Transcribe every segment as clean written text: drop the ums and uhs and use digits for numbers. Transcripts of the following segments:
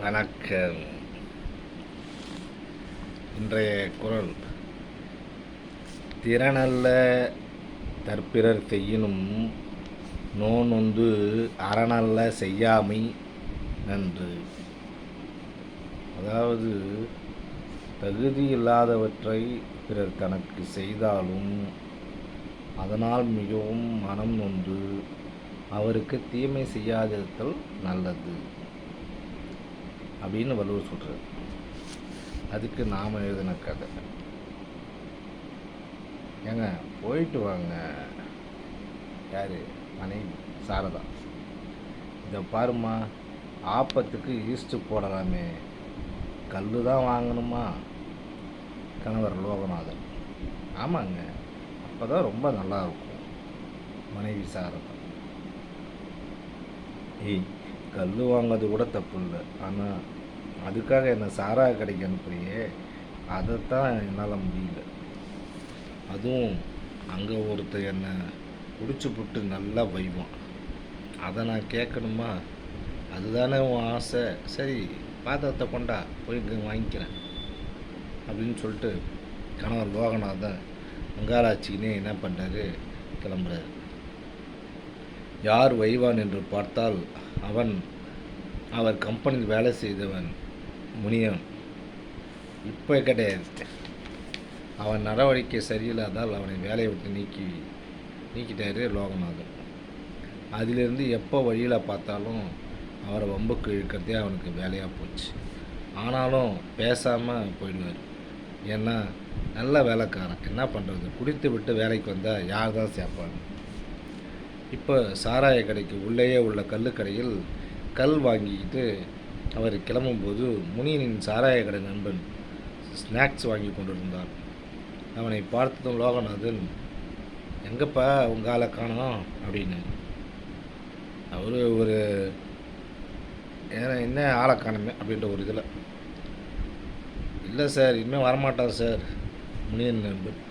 வணக்கம். இன்றைய குறள்: திறனல்ல தற்பிறர் செய்யினும் நோனொந்து அறனல்ல செய்யாமை நன்று. அதாவது, தகுதி இல்லாதவற்றை பிறர் தனக்கு செய்தாலும் அதனால் மிகவும் மனம் நொந்து அவருக்கு தீமை செய்யாதிருத்தல் நல்லது அப்படின்னு வள்ளுவர் சொல்கிறார். அதுக்கு நாம் எழுதின கதை. ஏங்க போயிட்டு வாங்க. யார்? மனைவி சாரதா. இதை பாருமா, ஆப்பத்துக்கு ஈஸ்ட்டு போடலாமே, கல் தான் வாங்கணுமா? கணவர் லோகநாதன். ஆமாங்க, அப்போ தான் ரொம்ப நல்லாயிருக்கும். மனைவி சாரதா: ஏய், கல் வாங்கிறது கூட தப்பு இல்லை, ஆனால் அதுக்காக என்னை சாராய கடைக்கு அனுப்புறியே, அதைத்தான் என்னால் முடியல. அதுவும் அங்கே ஒருத்தர் என்னை குடிச்சு புட்டு நல்லா வைவான், அதை நான் கேட்கணுமா? அதுதானே உன் ஆசை. சரி, பாத்திரத்தை கொண்டா, போய் இங்கே வாங்கிக்கிறேன் அப்படின்னு சொல்லிட்டு கணவர் லோகநாதன் அங்காராச்சின்னே என்ன பண்ணுறாரு, கிளம்புறாரு. யார் வைவான் என்று பார்த்தால் அவன் அவர் கம்பெனியில் வேலை செய்தவன் முனியன். இப்போ கிடையாது. அவன் நடவடிக்கை சரியில்லாதால் அவனை வேலையை விட்டு நீக்கிட்டாரு லோகநாதன். அதிலிருந்து எப்போ வழியில் பார்த்தாலும் அவரை வம்புக்கு இழுக்கிறதே அவனுக்கு வேலையாக போச்சு. ஆனாலும் பேசாமல் போயிடுவார். ஏன்னா நல்ல வேலைக்காரன். என்ன பண்ணுறது, குடித்து விட்டு வேலைக்கு வந்தால் யார் தான் சேர்ப்பாங்க. இப்போ சாராய கடைக்கு உள்ளேயே உள்ள கல்லுக்கடையில் கல் வாங்கிக்கிட்டு அவர் கிளம்பும்போது முனியனின் சாராய கடை நண்பன் ஸ்நாக்ஸ் வாங்கி கொண்டிருந்தான். அவனை பார்த்ததும் லோகநாதன், எங்கப்பா உங்கள் ஆளை காணோம் அப்படின்னு. அவர் ஒரு என்ன ஆளை காணுமே அப்படின்ற ஒரு இதில், இல்லை சார், இனிமேல் வரமாட்டான் சார். முனியன் நண்பன்: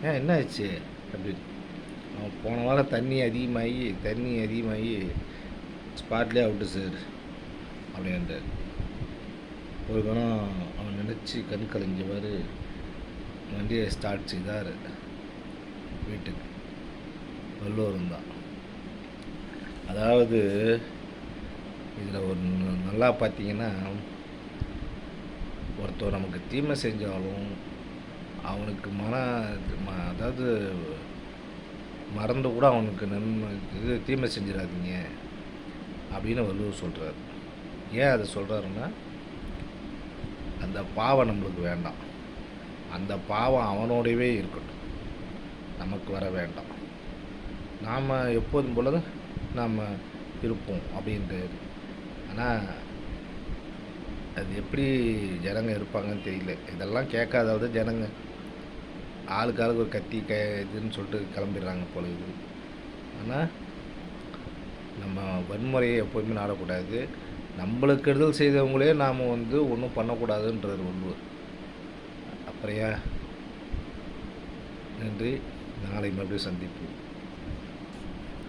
ஏன் என்ன ஆச்சு அப்படின்னு. அவன் போன வாரம் தண்ணி அதிகமாகி ஸ்பாட்லேயே அவுட்டு சார் அப்படின்றார். ஒரு கணம் அவன் நினச்சி கண் கலைஞ்சவாறு வண்டியை ஸ்டார்ட் செய்தார். வீட்டுக்கு வள்ளுவரும் தான். அதாவது இதில் ஒரு நல்லா பார்த்தீங்கன்னா, ஒருத்தர் நமக்கு தீமை செஞ்சாலும் அவனுக்கு அதாவது மறந்து கூட அவனுக்கு தீமை செஞ்சிடாதீங்க அப்படின்னு வள்ளுவர் சொல்கிறார். ஏன் அதை சொல்கிறாருன்னா, அந்த பாவம் நம்மளுக்கு வேண்டாம். அந்த பாவம் அவனோடவே இருக்கட்டும், நமக்கு வர வேண்டாம். நாம் எப்போதும் போல நாம் இருப்போம் அப்படின்றாரு. ஆனால் அது எப்படி ஜனங்க இருப்பாங்கன்னு தெரியல. இதெல்லாம் கேட்காதாவது ஜனங்க ஆளுக்கு ஒரு கத்தி இதுன்னு சொல்லிட்டு கிளம்பிடுறாங்க போல இது. ஆனால் நம்ம வன்முறையை எப்போதுமே நாடக்கூடாது. நம்மளுக்கு கெடுதல் செய்தவங்களே நாம் ஒன்றும் பண்ணக்கூடாதுன்றார் வள்ளுவர். அப்புறம் ஏன்? நன்றி. நாளை மறுபடியும் சந்திப்போம்.